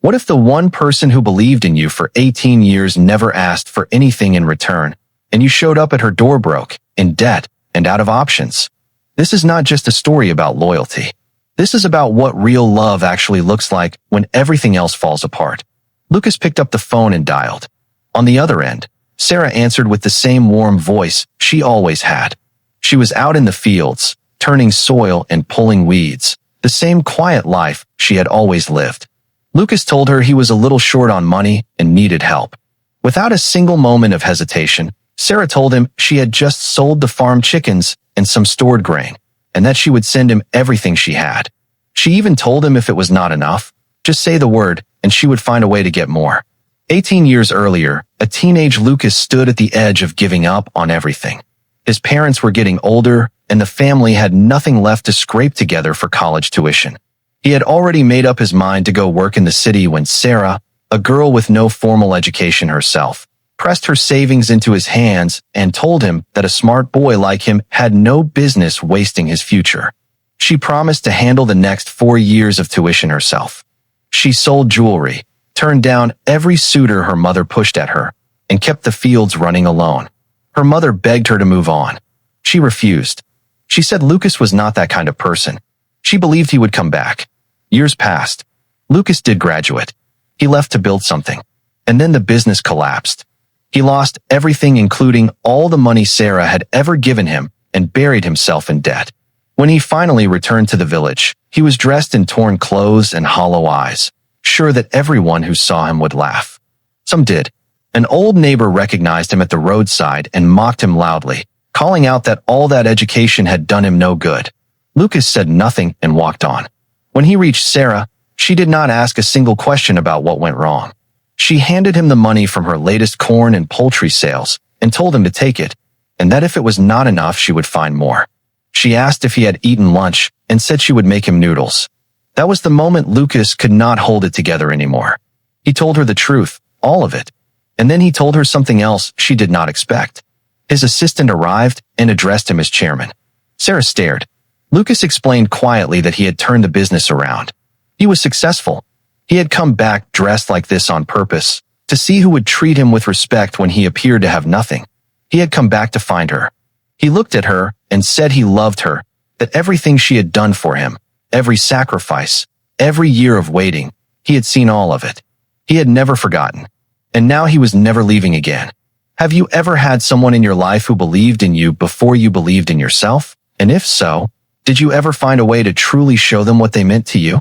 What if the one person who believed in you for 18 years never asked for anything in return, and you showed up at her door broke, in debt, and out of options? This is not just a story about loyalty. This is about what real love actually looks like when everything else falls apart. Lucas picked up the phone and dialed. On the other end, Sarah answered with the same warm voice she always had. She was out in the fields, turning soil and pulling weeds, the same quiet life she had always lived. Lucas told her he was a little short on money and needed help. Without a single moment of hesitation, Sarah told him she had just sold the farm chickens and some stored grain, and that she would send him everything she had. She even told him if it was not enough, just say the word and she would find a way to get more. 18 years earlier, a teenage Lucas stood at the edge of giving up on everything. His parents were getting older, and the family had nothing left to scrape together for college tuition. He had already made up his mind to go work in the city when Sarah, a girl with no formal education herself, pressed her savings into his hands and told him that a smart boy like him had no business wasting his future. She promised to handle the next 4 years of tuition herself. She sold jewelry, turned down every suitor her mother pushed at her, and kept the fields running alone. Her mother begged her to move on. She refused. She said Lucas was not that kind of person. She believed he would come back. Years passed. Lucas did graduate. He left to build something. And then the business collapsed. He lost everything, including all the money Sarah had ever given him, and buried himself in debt. When he finally returned to the village, he was dressed in torn clothes and hollow eyes, sure that everyone who saw him would laugh. Some did. An old neighbor recognized him at the roadside and mocked him loudly, calling out that all that education had done him no good. Lucas said nothing and walked on. When he reached Sarah, she did not ask a single question about what went wrong. She handed him the money from her latest corn and poultry sales and told him to take it, and that if it was not enough, she would find more. She asked if he had eaten lunch and said she would make him noodles. That was the moment Lucas could not hold it together anymore. He told her the truth, all of it. And then he told her something else she did not expect. His assistant arrived and addressed him as chairman. Sarah stared. Lucas explained quietly that he had turned the business around. He was successful. He had come back dressed like this on purpose, to see who would treat him with respect when he appeared to have nothing. He had come back to find her. He looked at her and said he loved her, that everything she had done for him, every sacrifice, every year of waiting, he had seen all of it. He had never forgotten. And now he was never leaving again. Have you ever had someone in your life who believed in you before you believed in yourself? And if so, did you ever find a way to truly show them what they meant to you?